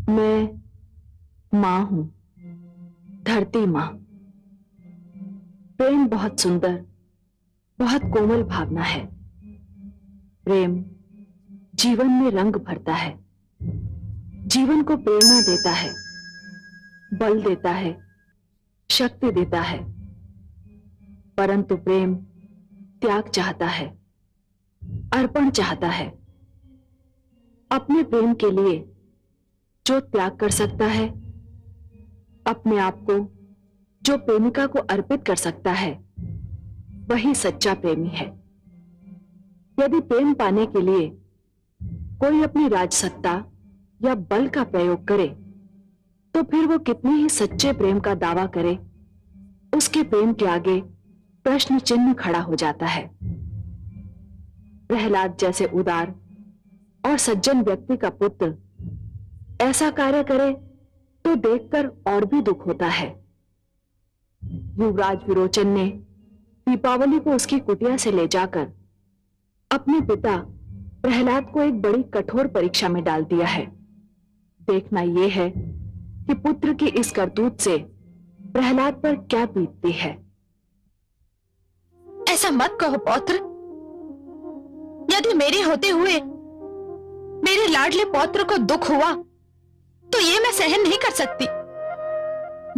मैं मां हूं, धरती मां। प्रेम बहुत सुंदर, बहुत कोमल भावना है। प्रेम जीवन में रंग भरता है, जीवन को प्रेरणा देता है, बल देता है, शक्ति देता है। परंतु प्रेम त्याग चाहता है, अर्पण चाहता है। अपने प्रेम के लिए जो त्याग कर सकता है, अपने आप को जो प्रेमिका को अर्पित कर सकता है, वही सच्चा प्रेमी है। यदि प्रेम पाने के लिए कोई अपनी राजसत्ता या बल का प्रयोग करे, तो फिर वो कितने ही सच्चे प्रेम का दावा करे, उसके प्रेम के आगे प्रश्न चिन्ह खड़ा हो जाता है। प्रहलाद जैसे उदार और सज्जन व्यक्ति का पुत्र ऐसा कार्य करे तो देखकर और भी दुख होता है। युवराज विरोचन ने दीपावली को उसकी कुटिया से ले जाकर अपने पिता प्रहलाद को एक बड़ी कठोर परीक्षा में डाल दिया है। देखना यह है कि पुत्र की इस करतूत से प्रहलाद पर क्या बीतती है। ऐसा मत कहो पौत्र। यदि मेरे होते हुए मेरे लाडले पौत्र को दुख हुआ तो ये मैं सहन नहीं कर सकती।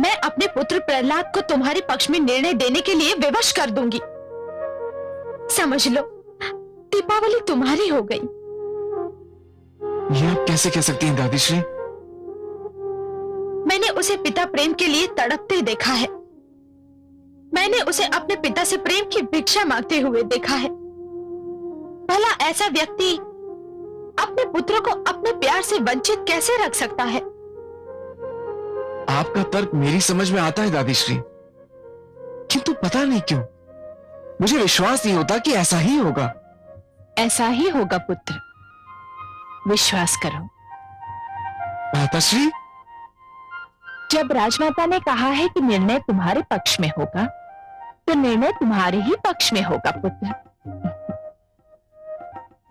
मैं अपने पुत्र प्रहलाद को तुम्हारे पक्ष में निर्णय देने के लिए विवश कर दूंगी। समझ लो, दीपावली तुम्हारी हो गई। ये आप कैसे कह सकती हैं दादीश्री? मैंने उसे पिता प्रेम के लिए तड़पते देखा है। मैंने उसे अपने पिता से प्रेम की भिक्षा मांगते हुए देखा है। भला ऐसा व्यक्ति अपने पुत्र को अपने प्यार से वंचित कैसे रख सकता है? आपका तर्क मेरी समझ में आता है दादीश्री, किंतु पता नहीं क्यों मुझे विश्वास नहीं होता कि ऐसा ही होगा। ऐसा ही होगा पुत्र, विश्वास करो। माताश्री, जब राजमाता ने कहा है कि निर्णय तुम्हारे पक्ष में होगा, तो निर्णय तुम्हारे ही पक्ष में होगा पुत्र।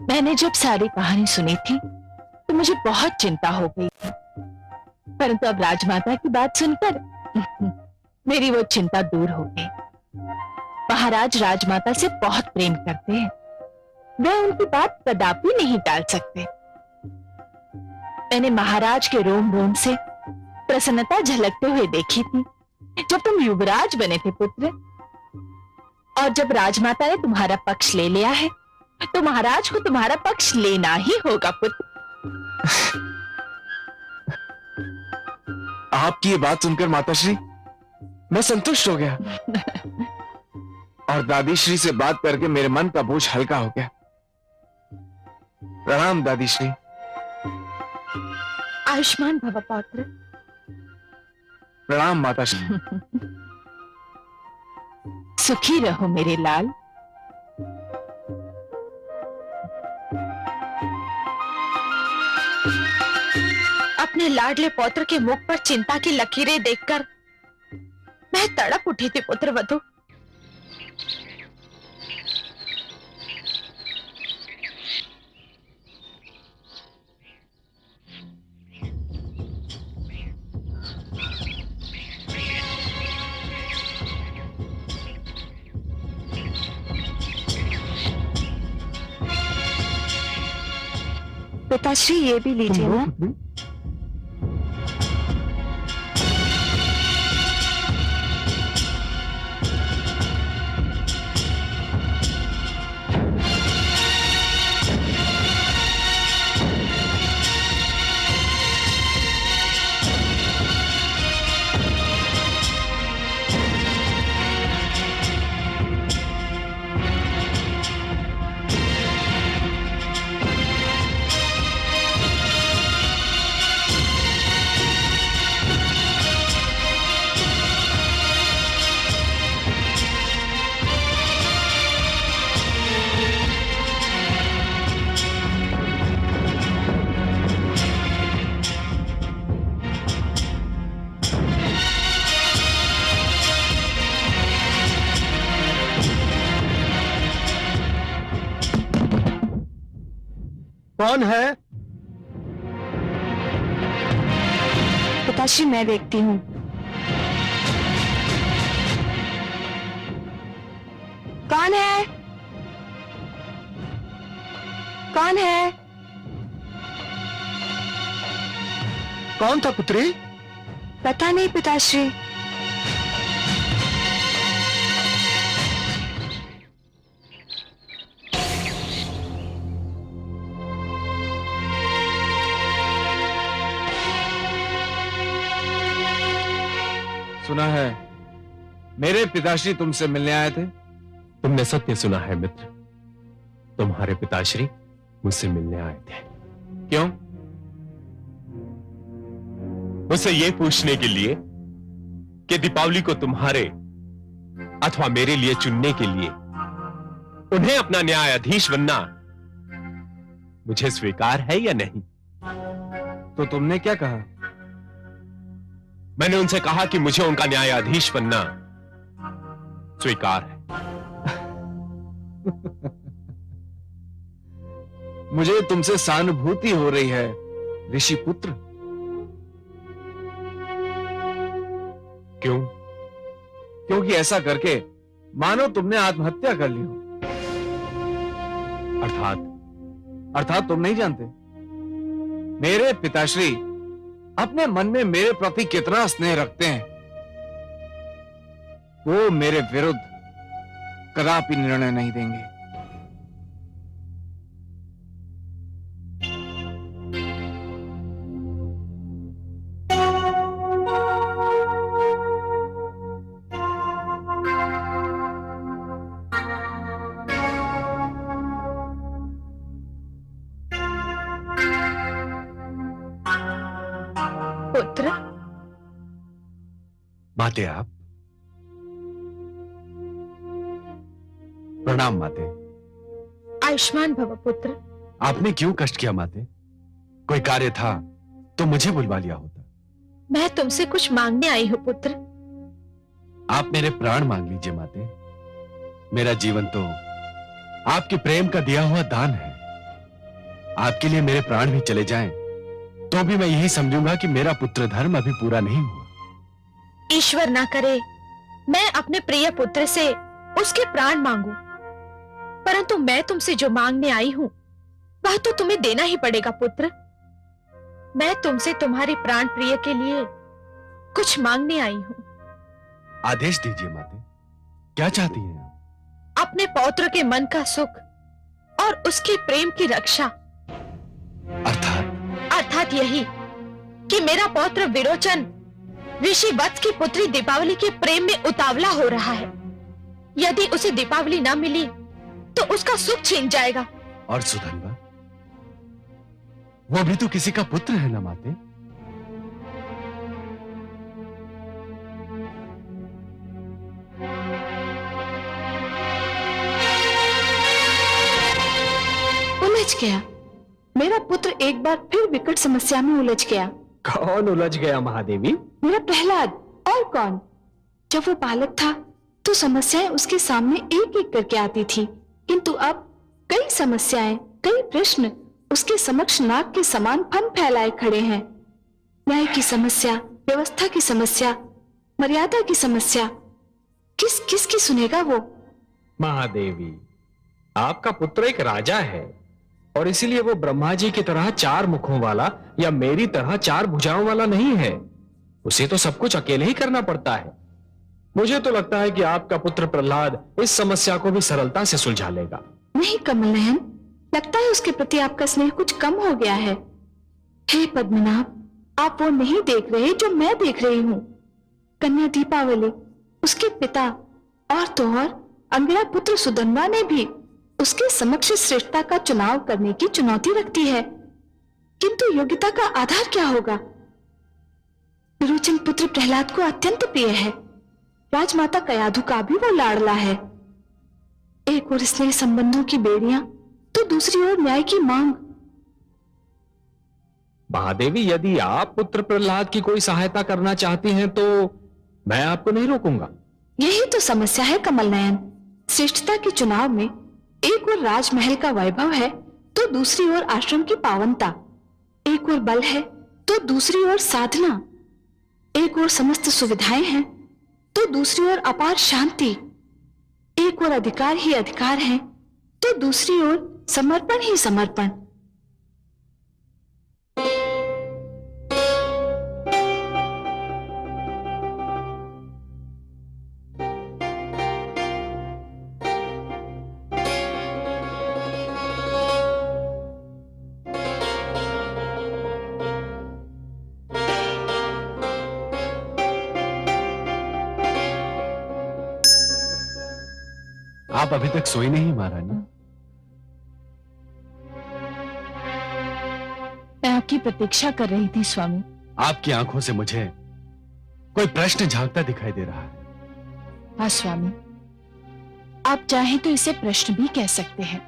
मैंने जब सारी कहानी सुनी थी तो मुझे बहुत चिंता हो गई थी, परंतु अब राजमाता की बात सुनकर मेरी वो चिंता दूर हो गई। महाराज राजमाता से बहुत प्रेम करते हैं, वे उनकी बात कदापि नहीं टाल सकते। मैंने महाराज के रोम रोम से प्रसन्नता झलकते हुए देखी थी जब तुम युवराज बने थे पुत्र। और जब राजमाता ने तुम्हारा पक्ष ले लिया है तो महाराज को तुम्हारा पक्ष लेना ही होगा पुत्र। आपकी ये बात सुनकर माताश्री मैं संतुष्ट हो गया और दादीश्री से बात करके मेरे मन का बोझ हल्का हो गया। प्रणाम दादीश्री। आयुष्मान भव पौत्र। प्रणाम माताश्री। सुखी रहो मेरे लाल। अपने लाडले पौत्र के मुख पर चिंता की लकीरें देखकर मैं तड़प उठी थी पुत्रवधू। पिताश्री, ये भी लीजिए ना। कौन है? पिताश्री, मैं देखती हूँ। कौन है? कौन है? कौन था पुत्री? पता नहीं पिताश्री। सुना है मेरे पिताश्री तुमसे मिलने आए थे। तुमने सत्य सुना है मित्र। तुम्हारे पिताश्री मुझसे मिलने आए थे। क्यों? मुझसे यह पूछने के लिए कि दीपावली को तुम्हारे अथवा मेरे लिए चुनने के लिए उन्हें अपना न्यायाधीश बनना मुझे स्वीकार है या नहीं। तो तुमने क्या कहा? मैंने उनसे कहा कि मुझे उनका न्यायाधीश बनना स्वीकार है। मुझे तुमसे सहानुभूति हो रही है ऋषि पुत्र। क्यों? क्योंकि ऐसा करके मानो तुमने आत्महत्या कर ली हो। अर्थात तुम नहीं जानते मेरे पिताश्री अपने मन में मेरे प्रति कितना स्नेह रखते हैं। वो मेरे विरुद्ध कदापि निर्णय नहीं देंगे। पुत्र, माते आप। प्रणाम माते। आयुष्मान भव पुत्र। आपने क्यों कष्ट किया माते? कोई कार्य था तो मुझे बुलवा लिया होता। मैं तुमसे कुछ मांगने आई हूं पुत्र। आप मेरे प्राण मांग लीजिए माते। मेरा जीवन तो आपके प्रेम का दिया हुआ दान है। आपके लिए मेरे प्राण भी चले जाएं तो भी मैं यही समझूंगा कि मेरा पुत्र धर्म अभी पूरा नहीं हुआ। ईश्वर ना करे मैं अपने प्रिय पुत्र से उसके प्राण मांगू, परंतु मैं तुमसे जो मांगने आई हूं वह तो तुम्हें देना ही पड़ेगा पुत्र। मैं तुमसे तुम्हारे प्राण प्रिय के लिए कुछ मांगने आई हूं। आदेश दीजिए माते, क्या चाहती हैं आप? अपने पौत्र के मन का सुख और उसके प्रेम की रक्षा। अर्थात यही कि मेरा पौत्र विरोचन ऋषि वत्स की पुत्री दीपावली के प्रेम में उतावला हो रहा है। यदि उसे दीपावली न मिली तो उसका सुख छीन जाएगा। और सुधनवा, वो भी तो किसी का पुत्र है ना माते। उलझ गया। मेरा पुत्र एक बार फिर विकट समस्या में उलझ गया। कौन उलझ गया महादेवी? मेरा प्रहलाद। और कौन? जब वो बालक था तो समस्याएं उसके सामने एक एक करके आती थी, किंतु अब कई समस्याएं, कई प्रश्न उसके समक्ष नाग के समान फन फैलाए खड़े हैं। न्याय की समस्या, व्यवस्था की समस्या, मर्यादा की समस्या, किस की सुनेगा वो? महादेवी, आपका पुत्र एक राजा है और इसीलिए वो ब्रह्मा जी की तरह चार मुखों वाला या मेरी तरह चार भुजाओं वाला नहीं है। उसे तो सब कुछ अकेले ही करना पड़ता है। मुझे तो लगता है कि आपका पुत्र प्रहलाद इस समस्या को भी सरलता से सुलझा लेगा। नहीं कमल नयन, लगता है उसके प्रति आपका स्नेह कुछ कम हो गया है। हे पद्मनाभ, आप वो नहीं देख रहे जो मैं देख रही हूँ। कन्या दीपावली, उसके पिता और तो और अंगिरा पुत्र सुधनवा ने भी उसके समक्ष श्रेष्ठता का चुनाव करने की चुनौती रखती है, किंतु योग्यता का आधार क्या होगा? विरोचन पुत्र प्रहलाद को अत्यंत प्रिय है। राजमाता कयाधु का भी वो लाडला है। एक ओर स्नेह संबंधों की बेड़ियां तो दूसरी ओर न्याय की मांग। महादेवी, यदि आप पुत्र प्रहलाद की कोई सहायता करना चाहती हैं तो मैं आपको नहीं रोकूंगा। यही तो समस्या है कमल नयन। श्रेष्ठता के चुनाव में एक ओर राजमहल का वैभव है तो दूसरी ओर आश्रम की पावनता, एक ओर बल है तो दूसरी ओर साधना। एक ओर समस्त सुविधाएं हैं तो दूसरी ओर अपार शांति। एक ओर अधिकार ही अधिकार है तो दूसरी ओर समर्पण ही समर्पण। आप अभी तक सोई नहीं महारानी? मैं आपकी प्रतीक्षा कर रही थी स्वामी। आपकी आंखों से मुझे कोई प्रश्न झांकता दिखाई दे रहा है। हाँ स्वामी, आप चाहें तो इसे प्रश्न भी कह सकते हैं,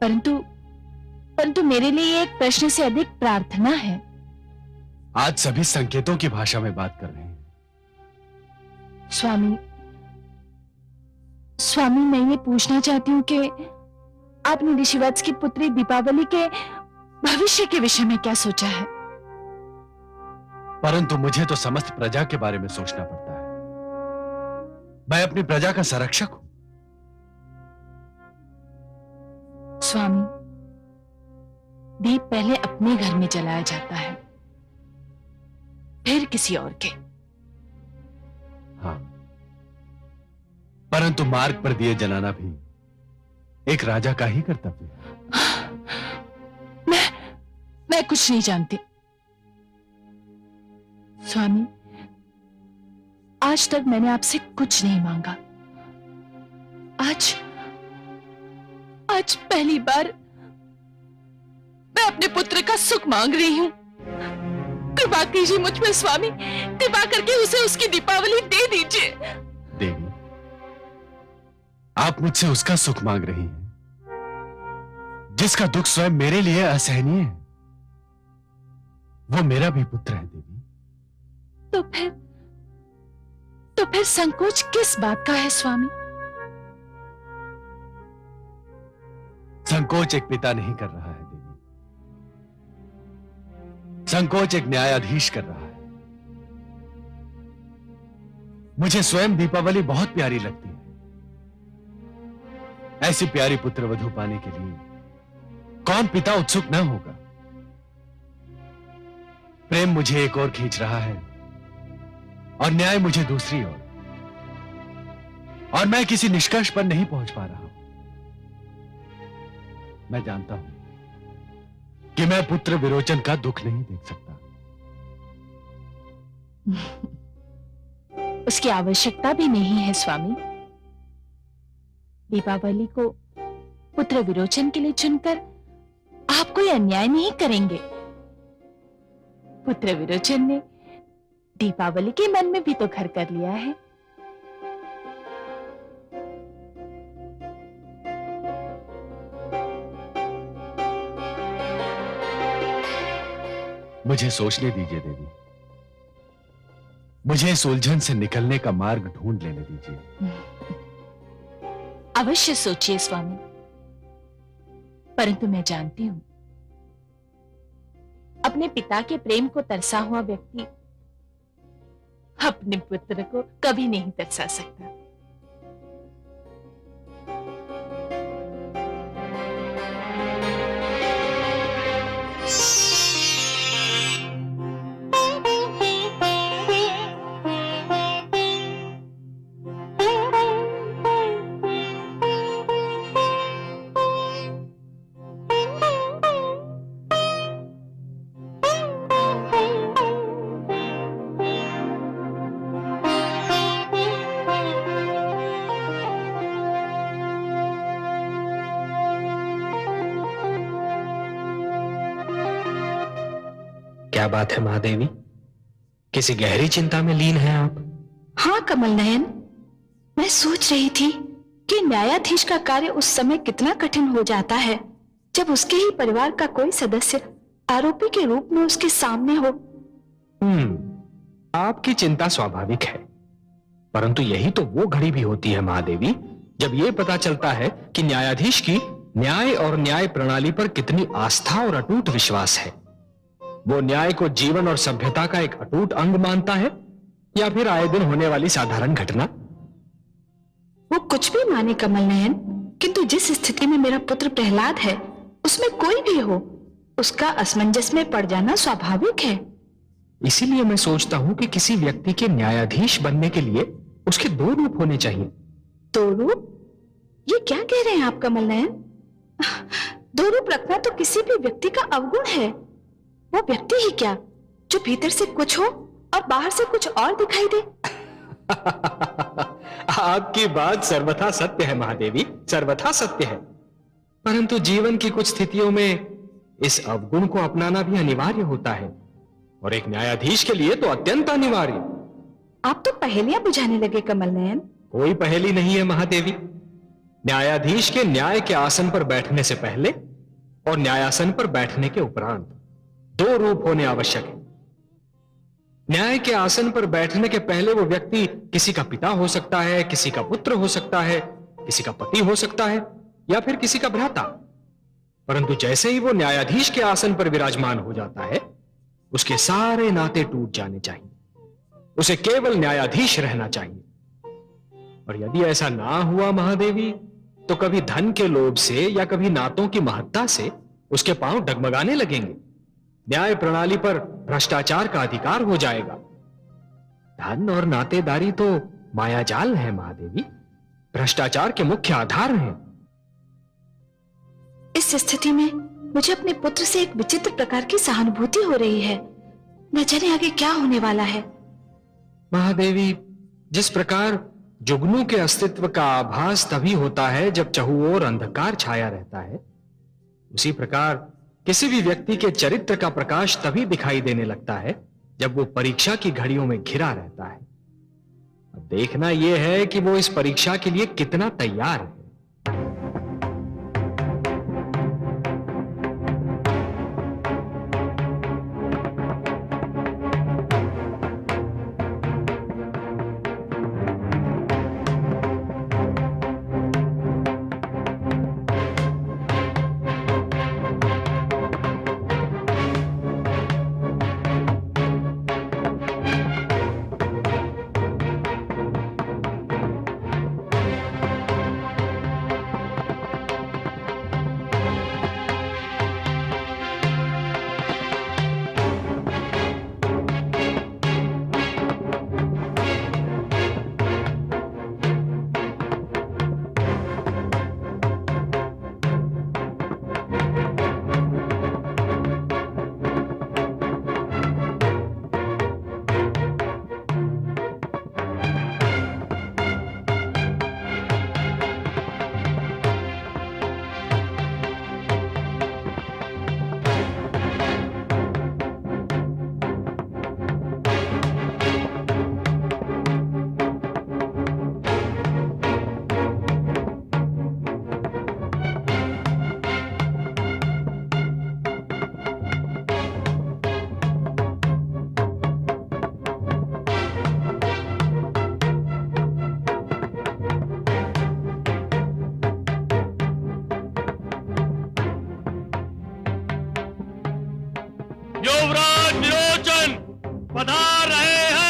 परंतु मेरे लिए एक प्रश्न से अधिक प्रार्थना है। आज सभी संकेतों की भाषा में बात कर रहे हैं। स्वामी, मैं ये पूछना चाहती हूँ कि आपने ऋषिवत्स की पुत्री दीपावली के भविष्य के विषय में क्या सोचा है? परंतु मुझे तो समस्त प्रजा के बारे में सोचना पड़ता है। मैं अपनी प्रजा का संरक्षक हूं। स्वामी, दीप पहले अपने घर में जलाया जाता है, फिर किसी और के। हाँ, परंतु मार्ग पर दिए जलाना भी एक राजा का ही कर्तव्य है। मैं कुछ नहीं जानती स्वामी। आज तक मैंने आपसे कुछ नहीं मांगा। आज पहली बार मैं अपने पुत्र का सुख मांग रही हूं। कृपा कीजिए मुझ पर स्वामी, कृपा करके उसे उसकी दीपावली दे दीजिए। देवी, आप मुझसे उसका सुख मांग रही हैं जिसका दुख स्वयं मेरे लिए असहनीय है। वो मेरा भी पुत्र है देवी। तो फिर संकोच किस बात का है स्वामी? संकोच एक पिता नहीं कर रहा है देवी, संकोच एक न्यायाधीश कर रहा है। मुझे स्वयं दीपावली बहुत प्यारी लगती है। ऐसी प्यारी पुत्रवधू पाने के लिए कौन पिता उत्सुक न होगा? प्रेम मुझे एक ओर खींच रहा है और न्याय मुझे दूसरी ओर, और मैं किसी निष्कर्ष पर नहीं पहुंच पा रहा हूं। मैं जानता हूं कि मैं पुत्र विरोचन का दुख नहीं देख सकता। उसकी आवश्यकता भी नहीं है स्वामी। दीपावली को पुत्र विरोचन के लिए चुनकर आप कोई अन्याय नहीं करेंगे। पुत्र विरोचन ने दीपावली के मन में भी तो घर कर लिया है। मुझे सोचने दीजिए देवी, मुझे इस उलझन से निकलने का मार्ग ढूंढ लेने दीजिए। अवश्य सोचिए स्वामी, परंतु मैं जानती हूं अपने पिता के प्रेम को तरसा हुआ व्यक्ति अपने पुत्र को कभी नहीं तरसा सकता। क्या बात है महादेवी, किसी गहरी चिंता में लीन हैं आप? हाँ कमल नयन, मैं सोच रही थी कि न्यायाधीश का कार्य उस समय कितना कठिन हो जाता है जब उसके ही परिवार का कोई सदस्य आरोपी के रूप में उसके सामने हो। आपकी चिंता स्वाभाविक है, परंतु यही तो वो घड़ी भी होती है महादेवी जब ये पता चलता है कि न्यायाधीश की न्याय और न्याय प्रणाली पर कितनी आस्था और अटूट विश्वास है। वो न्याय को जीवन और सभ्यता का एक अटूट अंग मानता है या फिर आए दिन होने वाली साधारण घटना? वो कुछ भी माने कमल नयन, किंतु जिस स्थिति में मेरा पुत्र प्रहलाद है उसमें कोई भी हो, उसका असमंजस में पड़ जाना स्वाभाविक है। इसीलिए मैं सोचता हूं कि किसी व्यक्ति के न्यायाधीश बनने के लिए उसके दो रूप होने चाहिए। दो रूप? ये क्या कह रहे हैं आप कमल नयन? दो रूप रखना तो किसी भी व्यक्ति का अवगुण है। वो व्यक्ति ही क्या, जो भीतर से कुछ हो और बाहर से कुछ और दिखाई दे। आपकी बात सर्वथा सत्य है महादेवी, सर्वथा सत्य है। परंतु जीवन की कुछ स्थितियों में इस अवगुण को अपनाना भी अनिवार्य होता है, और एक न्यायाधीश के लिए तो अत्यंत अनिवार्य। आप तो पहेलियां बुझाने लगे कमल नयन। कोई पहेली नहीं है महादेवी। न्यायाधीश के न्याय के आसन पर बैठने से पहले और न्यायासन पर बैठने के उपरांत दो रूप होने आवश्यक है। न्याय के आसन पर बैठने के पहले वो व्यक्ति किसी का पिता हो सकता है, किसी का पुत्र हो सकता है, किसी का पति हो सकता है, या फिर किसी का भ्राता। परंतु जैसे ही वो न्यायाधीश के आसन पर विराजमान हो जाता है, उसके सारे नाते टूट जाने चाहिए। उसे केवल न्यायाधीश रहना चाहिए। और यदि ऐसा ना हुआ महादेवी, तो कभी धन के लोभ से या कभी नातों की महत्ता से उसके पांव डगमगाने लगेंगे। न्याय प्रणाली पर भ्रष्टाचार का अधिकार हो जाएगा। धन और नातेदारी तो मायाजाल है महादेवी, भ्रष्टाचार के मुख्य आधार हैं। इस स्थिति में मुझे अपने पुत्र से एक विचित्र प्रकार की सहानुभूति हो रही है। न जाने आगे क्या होने वाला है। महादेवी, जिस प्रकार जुगनू के अस्तित्व का आभास तभी होता है जब चहुओर अंधकार छाया रहता है, उसी प्रकार किसी भी व्यक्ति के चरित्र का प्रकाश तभी दिखाई देने लगता है जब वो परीक्षा की घड़ियों में घिरा रहता है। अब देखना यह है कि वो इस परीक्षा के लिए कितना तैयार है। युवराज विरोचन पधार रहे हैं।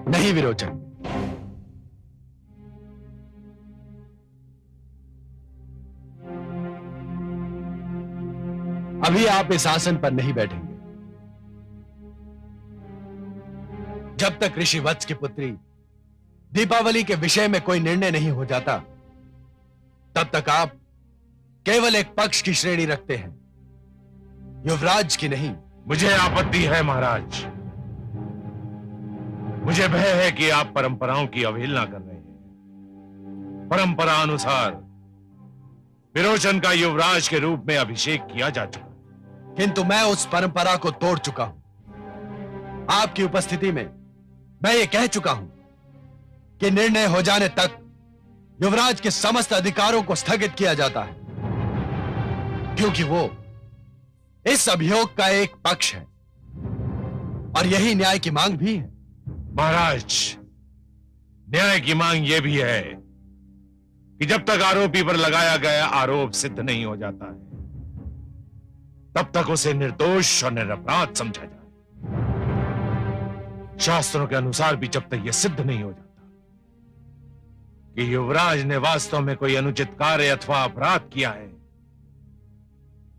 नहीं विरोचन, अभी आप इस आसन पर नहीं बैठेंगे। जब तक ऋषि वत्स की पुत्री दीपावली के विषय में कोई निर्णय नहीं हो जाता, तब तक आप केवल एक पक्ष की श्रेणी रखते हैं, युवराज की नहीं। मुझे आपत्ति है महाराज। मुझे भय है कि आप परंपराओं की अवहेलना कर रहे हैं। परंपरा अनुसार विरोचन का युवराज के रूप में अभिषेक किया जा चुका है। किंतु मैं उस परंपरा को तोड़ चुका हूं। आपकी उपस्थिति में मैं ये कह चुका हूं कि निर्णय हो जाने तक युवराज के समस्त अधिकारों को स्थगित किया जाता है, क्योंकि वो इस अभियोग का एक पक्ष है और यही न्याय की मांग भी है। महाराज, न्याय की मांग यह भी है कि जब तक आरोपी पर लगाया गया आरोप सिद्ध नहीं हो जाता है, तब तक उसे निर्दोष और निरपराध समझा जाए। शास्त्रों के अनुसार भी जब तक यह सिद्ध नहीं हो जाता कि युवराज ने वास्तव में कोई अनुचित कार्य अथवा अपराध किया है,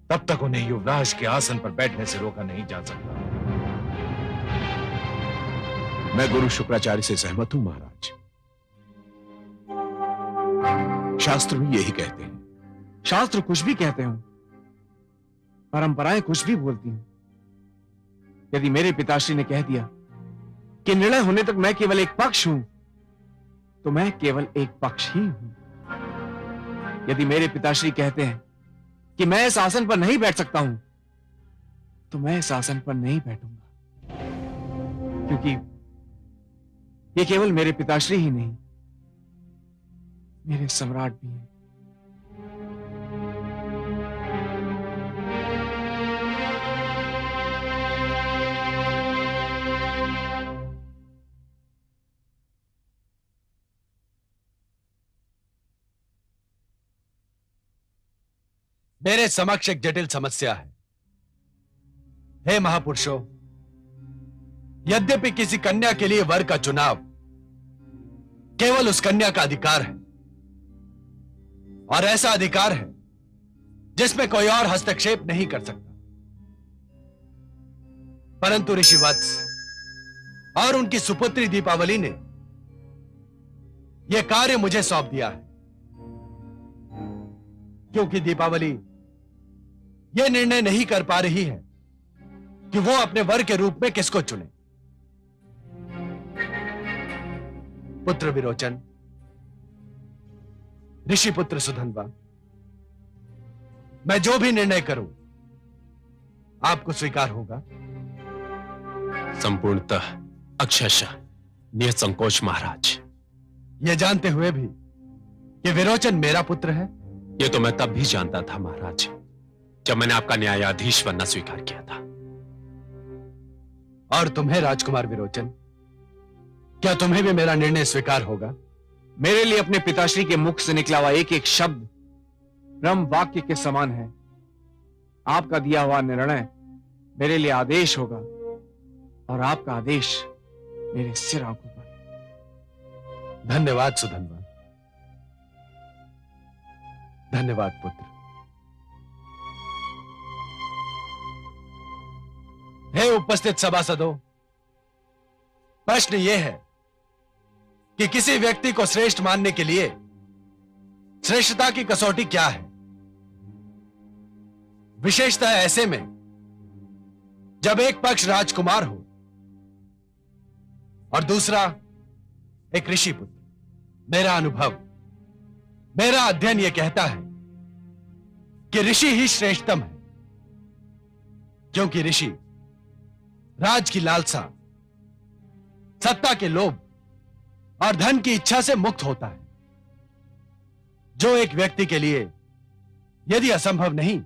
तब तक उन्हें युवराज के आसन पर बैठने से रोका नहीं जा सकता। मैं गुरु शुक्राचार्य से सहमत हूं महाराज। शास्त्र भी यही कहते हैं। शास्त्र कुछ भी कहते हो, परंपराएं कुछ भी बोलती हैं। यदि मेरे पिताश्री ने कह दिया कि निर्णय होने तक मैं केवल एक पक्ष हूं, तो मैं केवल एक पक्ष ही हूं। यदि मेरे पिताश्री कहते हैं कि मैं इस आसन पर नहीं बैठ सकता हूं, तो मैं इस आसन पर नहीं बैठूंगा, क्योंकि ये केवल मेरे पिताश्री ही नहीं, मेरे सम्राट भी हैं। मेरे समक्ष एक जटिल समस्या है। हे महापुरुषों, यद्यपि किसी कन्या के लिए वर का चुनाव केवल उस कन्या का अधिकार है, और ऐसा अधिकार है जिसमें कोई और हस्तक्षेप नहीं कर सकता, परंतु ऋषि वत्स और उनकी सुपुत्री दीपावली ने यह कार्य मुझे सौंप दिया है, क्योंकि दीपावली यह निर्णय नहीं कर पा रही है कि वो अपने वर के रूप में किसको चुने। पुत्र विरोचन, ऋषि पुत्र सुधन्वा, मैं जो भी निर्णय करूं आपको स्वीकार होगा? संपूर्णतः अक्षरशः निसंकोच महाराज। यह जानते हुए भी कि विरोचन मेरा पुत्र है? ये तो मैं तब भी जानता था महाराज, जब मैंने आपका न्यायाधीश बनना स्वीकार किया था। और तुम्हें राजकुमार विरोचन, क्या तुम्हें भी मेरा निर्णय स्वीकार होगा? मेरे लिए अपने पिताश्री के मुख से निकला हुआ एक एक शब्द ब्रह्म वाक्य के समान है। आपका दिया हुआ निर्णय मेरे लिए आदेश होगा, और आपका आदेश मेरे सिर आंखों पर। धन्यवाद सुधन्वा, धन्यवाद पुत्र। हे उपस्थित सभासदों, प्रश्न यह है कि किसी व्यक्ति को श्रेष्ठ मानने के लिए श्रेष्ठता की कसौटी क्या है? विशेषतः ऐसे में जब एक पक्ष राजकुमार हो और दूसरा एक ऋषि पुत्र। मेरा अनुभव, मेरा अध्ययन यह कहता है कि ऋषि ही श्रेष्ठतम है, क्योंकि ऋषि राज की लालसा, सत्ता के लोभ और धन की इच्छा से मुक्त होता है, जो एक व्यक्ति के लिए यदि असंभव नहीं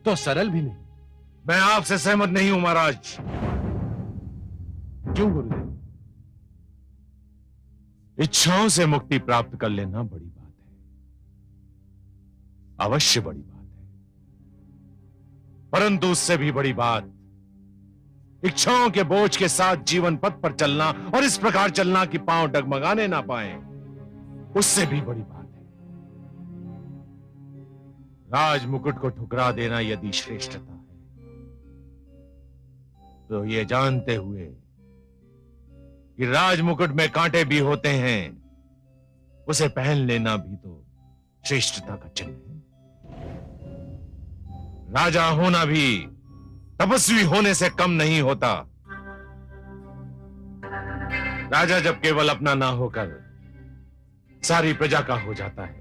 तो सरल भी नहीं। मैं आपसे सहमत नहीं हूं महाराज। क्यों गुरुदेव? इच्छाओं से मुक्ति प्राप्त कर लेना बड़ी बात है, अवश्य बड़ी बात है, परंतु उससे भी बड़ी बात इच्छाओं के बोझ के साथ जीवन पथ पर चलना, और इस प्रकार चलना कि पांव डगमगाने ना पाए, उससे भी बड़ी बात है। राज मुकुट को ठुकरा देना यदि श्रेष्ठता है, तो ये जानते हुए कि राज मुकुट में कांटे भी होते हैं, उसे पहन लेना भी तो श्रेष्ठता का चिन्ह है। राजा होना भी तपस्वी होने से कम नहीं होता। राजा जब केवल अपना ना होकर सारी प्रजा का हो जाता है,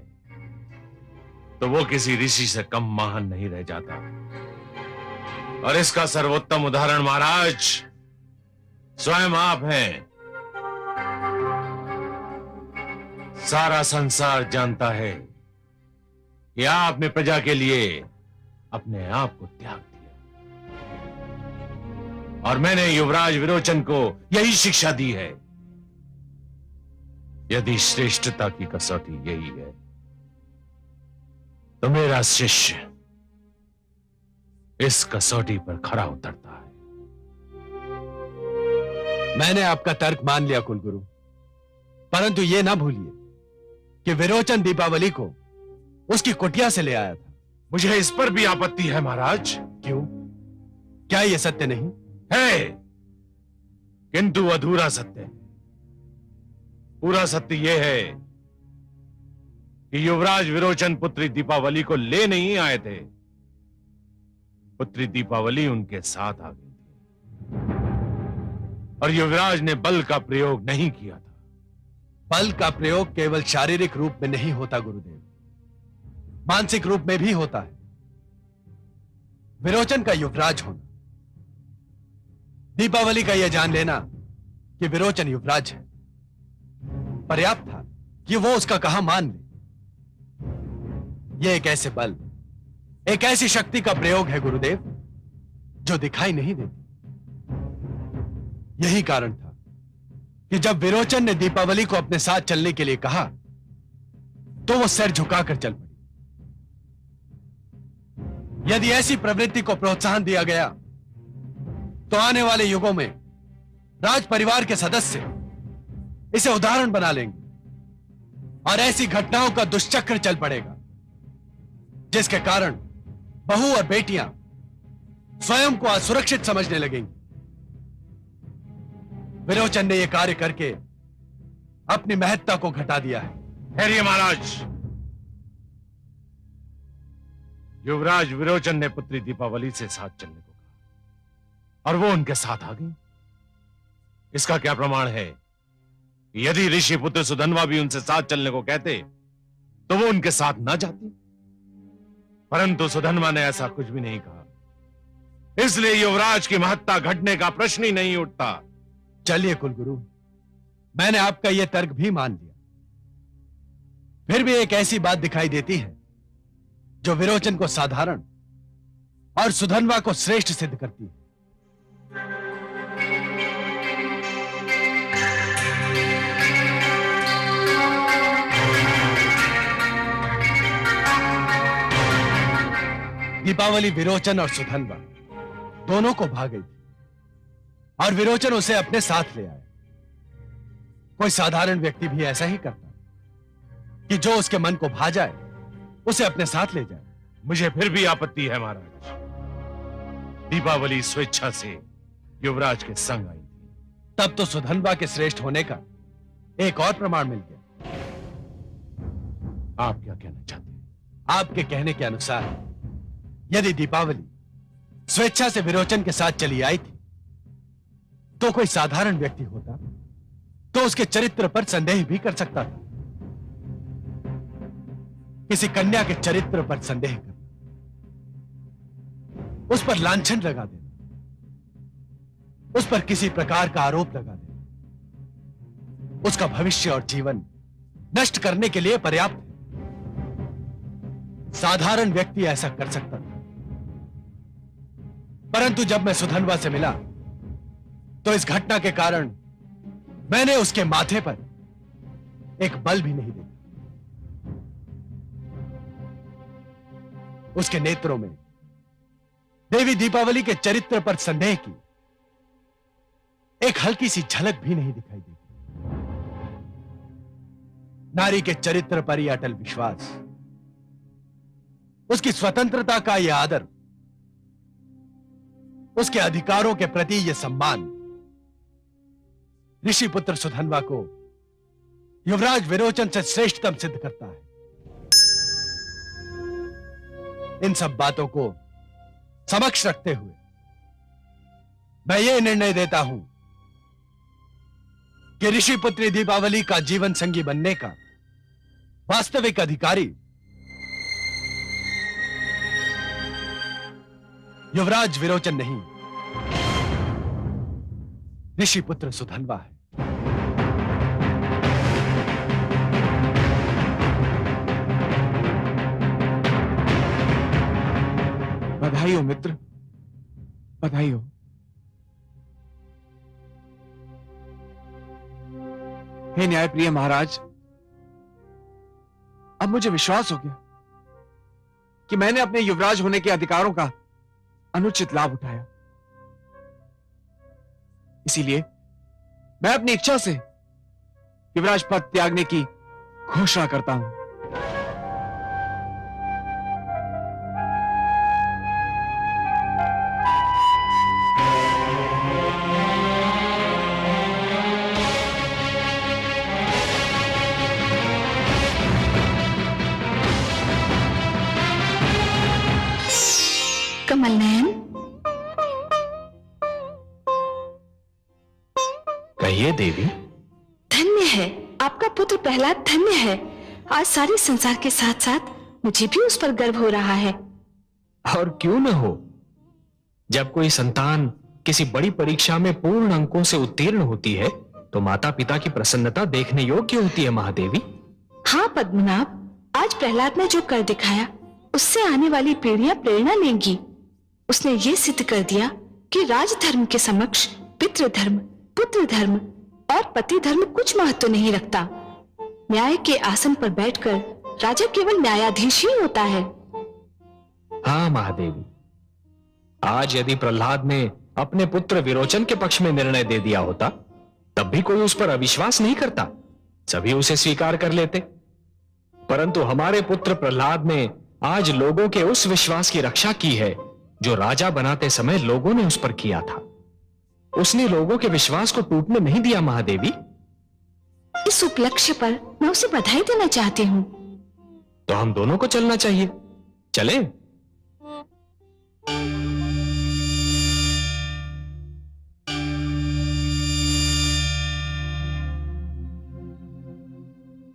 तो वो किसी ऋषि से कम महान नहीं रह जाता। और इसका सर्वोत्तम उदाहरण महाराज स्वयं आप हैं। सारा संसार जानता है कि आपने प्रजा के लिए अपने आप को त्याग दिया, और मैंने युवराज विरोचन को यही शिक्षा दी है। यदि श्रेष्ठता की कसौटी यही है, तो मेरा शिष्य इस कसौटी पर खरा उतरता है। मैंने आपका तर्क मान लिया कुलगुरु, परंतु यह ना भूलिए कि विरोचन दीपावली को उसकी कुटिया से ले आया था। मुझे इस पर भी आपत्ति है महाराज। क्यों? क्या यह सत्य नहीं है? किंतु अधूरा सत्य है। पूरा सत्य यह है कि युवराज विरोचन पुत्री दीपावली को ले नहीं आए थे, पुत्री दीपावली उनके साथ आ गई थी, और युवराज ने बल का प्रयोग नहीं किया था। बल का प्रयोग केवल शारीरिक रूप में नहीं होता गुरुदेव, मानसिक रूप में भी होता है। विरोचन का युवराज होना, दीपावली का यह जान लेना कि विरोचन युवराज है, पर्याप्त था कि वो उसका कहा मान ले। यह एक ऐसे बल, एक ऐसी शक्ति का प्रयोग है गुरुदेव जो दिखाई नहीं देती। यही कारण था कि जब विरोचन ने दीपावली को अपने साथ चलने के लिए कहा, तो वो सिर झुकाकर चल पड़ी। यदि ऐसी प्रवृत्ति को प्रोत्साहन दिया गया, तो आने वाले युगों में राज परिवार के सदस्य इसे उदाहरण बना लेंगे, और ऐसी घटनाओं का दुष्चक्र चल पड़ेगा जिसके कारण बहू और बेटियां स्वयं को असुरक्षित समझने लगेंगी। विरोचन ने यह कार्य करके अपनी महत्ता को घटा दिया है। ठहरिए महाराज। युवराज विरोचन ने पुत्री दीपावली से साथ चलने को कहा, और वो उनके साथ आ गई। इसका क्या प्रमाण है? यदि ऋषि पुत्र सुधन्वा भी उनसे साथ चलने को कहते, तो वो उनके साथ ना जाती। परंतु सुधन्वा ने ऐसा कुछ भी नहीं कहा, इसलिए युवराज की महत्ता घटने का प्रश्न ही नहीं उठता। चलिए कुलगुरु, मैंने आपका यह तर्क भी मान लिया। फिर भी एक ऐसी बात दिखाई देती है जो विरोचन को साधारण और सुधन्वा को श्रेष्ठ सिद्ध करती है। दीपावली विरोचन और सुधन्वा दोनों को भा गई थी, और विरोचन उसे अपने साथ ले आया। कोई साधारण व्यक्ति भी ऐसा ही करता कि जो उसके मन को भा जाए उसे अपने साथ ले जाए। मुझे फिर भी आपत्ति है महाराज। दीपावली स्वेच्छा से युवराज के संग आई थी। तब तो सुधन्वा के श्रेष्ठ होने का एक और प्रमाण मिल गया। आप क्या कहना चाहते हैं? आपके कहने के अनुसार यदि दीपावली स्वेच्छा से विरोचन के साथ चली आई थी, तो कोई साधारण व्यक्ति होता तो उसके चरित्र पर संदेह भी कर सकता था। किसी कन्या के चरित्र पर संदेह करना, उस पर लांछन लगा देना, उस पर किसी प्रकार का आरोप लगा देना, उसका भविष्य और जीवन नष्ट करने के लिए पर्याप्त है। साधारण व्यक्ति ऐसा कर सकता था। परंतु जब मैं सुधन्वा से मिला, तो इस घटना के कारण मैंने उसके माथे पर एक बल भी नहीं देखा। उसके नेत्रों में देवी दीपावली के चरित्र पर संदेह की एक हल्की सी झलक भी नहीं दिखाई देती। नारी के चरित्र पर यह अटल विश्वास, उसकी स्वतंत्रता का यह आदर, उसके अधिकारों के प्रति यह सम्मान ऋषि पुत्र सुधन्वा को युवराज विरोचन से श्रेष्ठतम सिद्ध करता है। इन सब बातों को समक्ष रखते हुए मैं यह निर्णय देता हूं कि ऋषि पुत्री दीपावली का जीवन संगी बनने का वास्तविक अधिकारी युवराज विरोचन नहीं, ऋषि पुत्र सुधन्वा है। बधाई हो मित्र, बधाई हो। हे न्यायप्रिय महाराज, अब मुझे विश्वास हो गया कि मैंने अपने युवराज होने के अधिकारों का अनुचित लाभ उठाया। इसीलिए मैं अपनी इच्छा से युवराज पद त्यागने की घोषणा करता हूं। कमल नयन, कहिए देवी। धन्य है आपका पुत्र प्रहलाद, धन्य है। आज सारे संसार के साथ साथ मुझे भी उस पर गर्व हो रहा है। और क्यों न हो, जब कोई संतान किसी बड़ी परीक्षा में पूर्ण अंकों से उत्तीर्ण होती है तो माता पिता की प्रसन्नता देखने योग्य होती है महादेवी। हाँ पद्मनाभ, आज प्रहलाद ने जो कर दिखाया उससे आने वाली पीढ़ियां प्रेरणा लेंगी। उसने ये सिद्ध कर दिया कि राजधर्म के समक्ष पितृधर्म, पुत्र धर्म और पति धर्म कुछ महत्व नहीं रखता। न्याय के आसन पर बैठकर राजा केवल न्यायाधीश ही होता है। हाँ महादेवी, आज यदि प्रहलाद ने अपने पुत्र विरोचन के पक्ष में निर्णय दे दिया होता तब भी कोई उस पर अविश्वास नहीं करता, सभी उसे स्वीकार कर लेते। परंतु हमारे पुत्र प्रहलाद ने आज लोगों के उस विश्वास की रक्षा की है जो राजा बनाते समय लोगों ने उस पर किया था। उसने लोगों के विश्वास को टूटने नहीं दिया महादेवी। इस उपलक्ष्य पर मैं उसे बधाई देना चाहती हूँ। तो हम दोनों को चलना चाहिए, चले?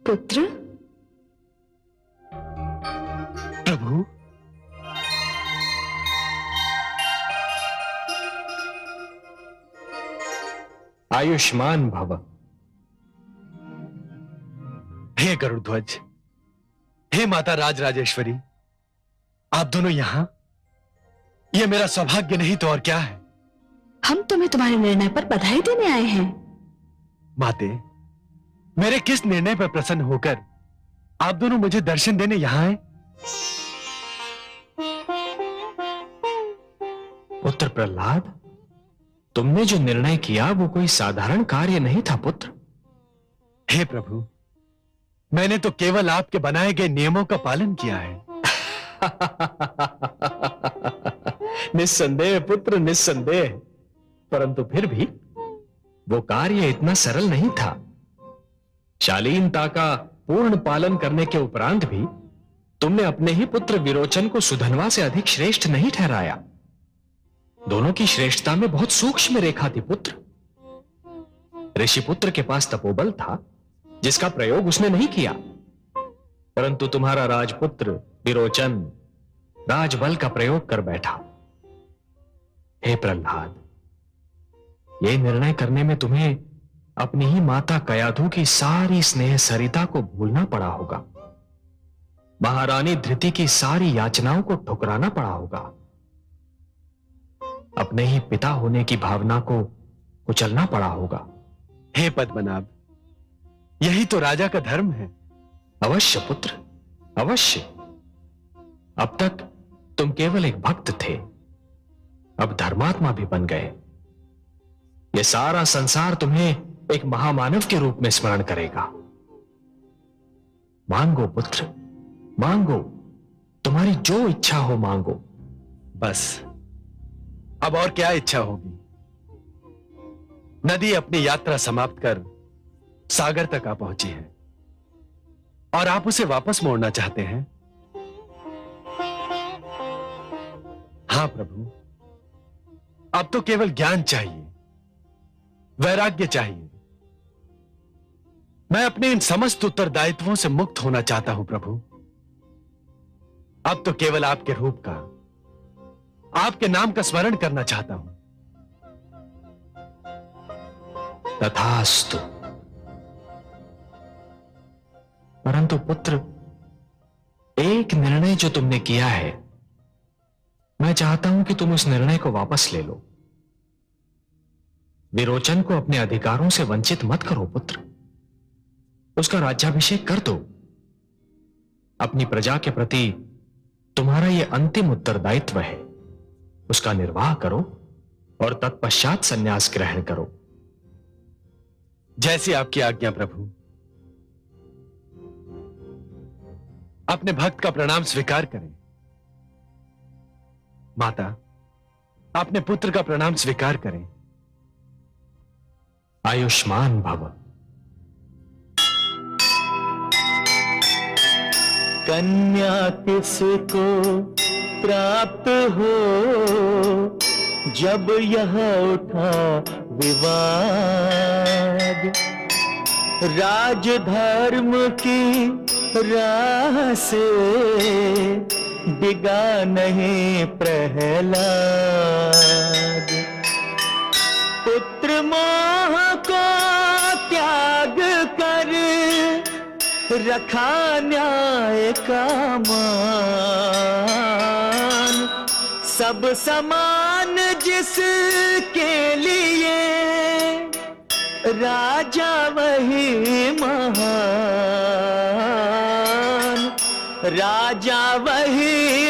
पुत्र, प्रभु, आयुष्मान भव। हे गरुड़ध्वज, हे माता राजराजेश्वरी, आप दोनों यहां? यह मेरा सौभाग्य नहीं तो और क्या है। हम तुम्हें तुम्हारे निर्णय पर बधाई देने आए हैं। माते, मेरे किस निर्णय पर प्रसन्न होकर आप दोनों मुझे दर्शन देने यहां आए? पुत्र प्रहलाद, तुमने जो निर्णय किया वो कोई साधारण कार्य नहीं था पुत्र। हे प्रभु, मैंने तो केवल आपके बनाए गए नियमों का पालन किया है। निस्संदेह पुत्र, निस्संदेह। परंतु फिर भी वो कार्य इतना सरल नहीं था। शालीनता का पूर्ण पालन करने के उपरांत भी तुमने अपने ही पुत्र विरोचन को सुधन्वा से अधिक श्रेष्ठ नहीं ठहराया। दोनों की श्रेष्ठता में बहुत सूक्ष्म रेखा थी पुत्र। ऋषिपुत्र के पास तपोबल था जिसका प्रयोग उसने नहीं किया, परंतु तुम्हारा राजपुत्र विरोचन राजबल का प्रयोग कर बैठा। हे प्रहलाद, यह निर्णय करने में तुम्हें अपनी ही माता कयाधु की सारी स्नेह सरिता को भूलना पड़ा होगा। महारानी धृति की सारी याचनाओं को ठुकराना पड़ा होगा। अपने ही पिता होने की भावना को कुचलना पड़ा होगा। हे पद्मनाभ, यही तो राजा का धर्म है। अवश्य पुत्र, अवश्य। अब तक तुम केवल एक भक्त थे, अब धर्मात्मा भी बन गए। यह सारा संसार तुम्हें एक महामानव के रूप में स्मरण करेगा। मांगो पुत्र, मांगो, तुम्हारी जो इच्छा हो मांगो। बस अब और क्या इच्छा होगी। नदी अपनी यात्रा समाप्त कर सागर तक आ पहुंची है और आप उसे वापस मोड़ना चाहते हैं। हां प्रभु, अब तो केवल ज्ञान चाहिए, वैराग्य चाहिए। मैं अपने इन समस्त उत्तरदायित्वों से मुक्त होना चाहता हूं प्रभु। अब तो केवल आपके रूप का, आपके नाम का स्मरण करना चाहता हूं। तथास्तु। परंतु पुत्र, एक निर्णय जो तुमने किया है, मैं चाहता हूं कि तुम उस निर्णय को वापस ले लो। विरोचन को अपने अधिकारों से वंचित मत करो पुत्र। उसका राज्याभिषेक कर दो। अपनी प्रजा के प्रति तुम्हारा यह अंतिम उत्तरदायित्व है। उसका निर्वाह करो और तत्पश्चात संन्यास ग्रहण करो। जैसी आपकी आज्ञा प्रभु। अपने भक्त का प्रणाम स्वीकार करें। माता, अपने पुत्र का प्रणाम स्वीकार करें। आयुष्मान भव। कन्या किसको प्राप्त हो जब यह उठा विवाद, राजधर्म की राह से डिगा नहीं प्रहलाद। पुत्र मोह को त्याग कर रखा न्याय का मान, सब समान जिसके लिए राजा वही महान, राजा वही